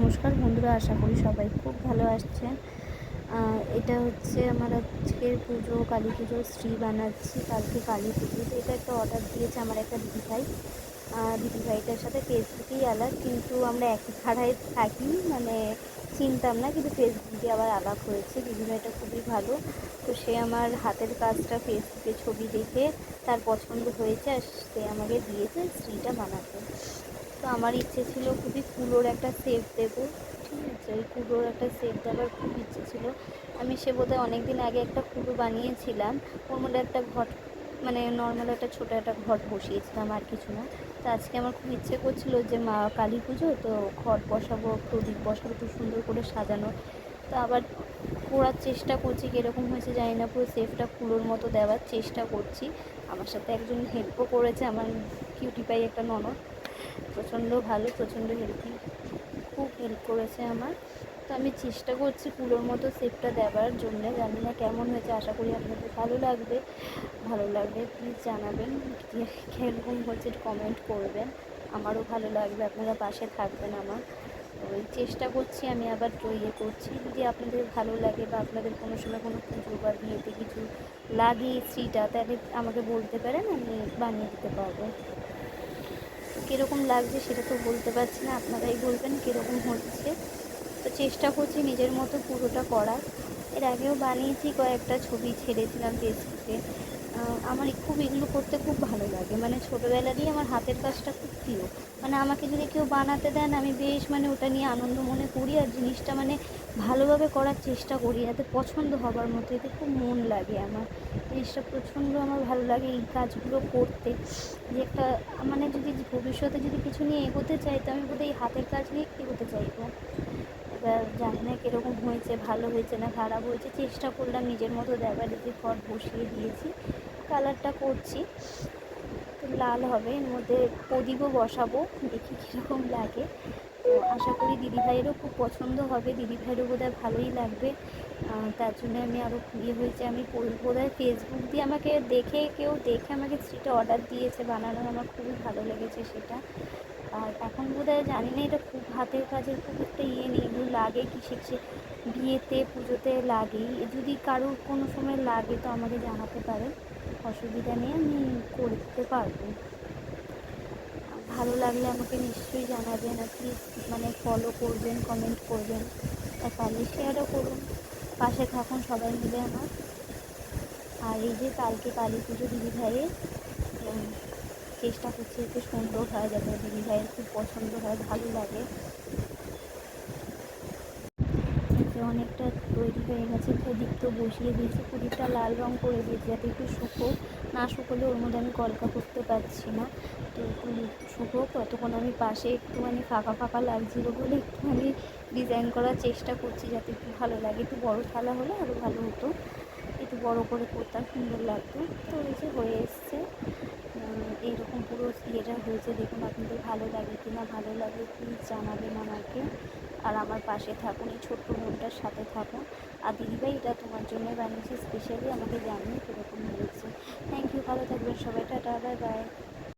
নমস্কার বন্ধুরা, আশা করি সবাই খুব ভালো আছেন। এটা হচ্ছে আমার আজকের পুজো, কালী পুজোর শ্রী বানাচ্ছি। কালকে কালী পুজো, তো এটা একটা অর্ডার দিয়েছে আমার একটা দিদিভাই। দিদিভাইটার সাথে ফেসবুকেই আলাপ, কিন্তু আমরা একই ভাড়ায় থাকি, মানে চিনতাম না, কিন্তু ফেসবুক দিয়ে আবার আলাপ হয়েছে। দিদিভাইটা খুবই ভালো। তো সে আমার হাতের কাজটা ফেসবুকে ছবি দেখে তার পছন্দ হয়েছে, আর সে আমাকে দিয়েছে শ্রীটা বানাতে। তো আমার ইচ্ছে ছিল খুবই কুলোর একটা শেপ দেবো, ঠিক আছে, ওই কুলোর একটা শেপ দেওয়ার খুব ইচ্ছে ছিল। সে বোধহয় অনেক দিন আগে একটা কুলো বানিয়েছিলাম, ওর মধ্যে একটা ঘট, মানে নর্মাল একটা ছোটো একটা ঘট বসিয়েছিলাম, আর কিছু না। তো আজকে আমার খুব ইচ্ছে করছিল যে মা কালী পুজো, তো ঘট বসাবো, প্রদীপ বসাবো, খুব সুন্দর করে সাজানো। তো আবার করার চেষ্টা করছি, কীরকম হয়েছে জানি না, পুরো শেপটা কুলোর মতো দেওয়ার চেষ্টা করছি। আমার সাথে একজন হেল্পও করেছে, আমার কিউটি পাই একটা ননদ, প্রচণ্ড ভালো, প্রচণ্ড হেল্পি, খুব হেল্প করেছে আমার। তো আমি চেষ্টা করছি কুলোর মতো শেপটা দেওয়ার জন্য। জানি না কেমন হয়েছে, আশা করি আপনাদের ভালো লাগবে। ভালো লাগলে প্লিজ জানাবেন, যে কীরকম হচ্ছে কমেন্ট করবেন, আমারও ভালো লাগবে, আপনারা পাশে থাকবেন আমার। ওই চেষ্টা করছি, আমি আবার ইয়ে করছি, যদি আপনাদের ভালো লাগে বা আপনাদের কোনো সময় কোনো পুজো বা বিয়েতে কিছু লাগে শ্রীটা, তাহলে আমাকে বলতে পারেন, আমি বানিয়ে দিতে পারবো। কীরকম লাগছে সেটা তো বলতে পারছি না, আপনারাই বলবেন কীরকম হচ্ছে। তো চেষ্টা করছি নিজের মতো পুরোটা করার। এর আগেও বানিয়েছি, কয়েকটা ছবি ছেড়েছিলাম ফেসবুকে। আমার খুব এগুলো করতে খুব ভালো লাগে, মানে ছোটোবেলারই আমার হাতের কাজটা খুব প্রিয়। মানে আমাকে যদি কেউ বানাতে দেন, আমি বেশ মানে ওটা নিয়ে আনন্দ মনে করি, আর জিনিসটা মানে ভালোভাবে করার চেষ্টা করি, যাতে পছন্দ হবার মতো, এতে খুব মন লাগে আমার। জিনিসটা প্রচণ্ড আমার ভালো লাগে এই কাজগুলো করতে, যে একটা মানে যদি ভবিষ্যতে যদি কিছু নিয়ে এগোতে চাই, তো আমি বোধহয় এই হাতের কাজ নিয়ে এগোতে চাইবো। এবার জানি না কীরকম হয়েছে, ভালো হয়েছে না খারাপ হয়েছে, চেষ্টা করলাম নিজের মতো দেওয়ার। যে ঘট বসিয়ে দিয়েছি, কালারটা করছি, তো লাল হবে, এর মধ্যে প্রদীপও বসাবো, দেখি কীরকম লাগে। তো আশা করি দিদিভাইয়েরও খুব পছন্দ হবে, দিদিভাইয়েরও বোধহয় ভালোই লাগবে। তার জন্য আমি আরও ইয়ে হয়েছে, আমি বোধহয় ফেসবুক দিয়ে আমাকে দেখে, কেউ দেখে আমাকে সেটা অর্ডার দিয়েছে বানানোর, আমার খুবই ভালো লেগেছে সেটা। আর এখন বোধহয় জানি না, এটা খুব হাতের কাজের খুব একটা ইয়ে নেই, এগুলো লাগে কিসে বিয়েতে পুজোতে লাগেই। যদি কারোর কোনো সময় লাগে তো আমাকে জানাতে পারেন, অসুবিধা নেই, আমি করে দিতে পারবো। ভালো লাগলে আমাকে নিশ্চয়ই জানাবেন, আর প্লিজ মানে ফলো করবেন, কমেন্ট করবেন, আর পারলে শেয়ারও করুন, পাশে থাকুন সবাই মিলে আমার। আর এই যে কালকে কালী পুজো দিদিভাইয়ের, চেষ্টা করছি একটু সুন্দর হয়, যাতে দিদিভাইয়ের খুব পছন্দ হয়, ভালো লাগে। অনেকটা তৈরি হয়ে গেছে, প্রদীপ তো বসিয়ে দিয়েছি, প্রদীপটা লাল রঙ করে দিয়েছি যাতে একটু শুকোক, না শুকোলে ওর মধ্যে আমি কলকা করতে পারছি না। তো একটু শুকোক, ততক্ষণ আমি পাশে একটুখানি ফাঁকা ফাঁকা লাগছিলো বলে একটুখানি ডিজাইন করার চেষ্টা করছি, যাতে একটু ভালো লাগে। একটু বড়ো থালা হলে আরও ভালো হতো, একটু বড়ো করে করতাম, সুন্দর লাগতো। তো এই যে হয়ে এসছে, এইরকম পুরো ইয়েটা হয়েছে, দেখুন আপনাদের ভালো লাগে কি না, ভালো লাগে প্লিজ জানাবেন আমাকে। আর আমার পাশে থাকুন, এই ছোট্ট বোনটার সাথে থাকুন। আর দিদিভাই, এটা তোমার জন্য বানিয়েছি স্পেশালি, আমাকে জানিয়ে কীরকম হয়েছে। থ্যাংক ইউ, ভালো থাকবেন সবাই, টাটা, বাই বাই।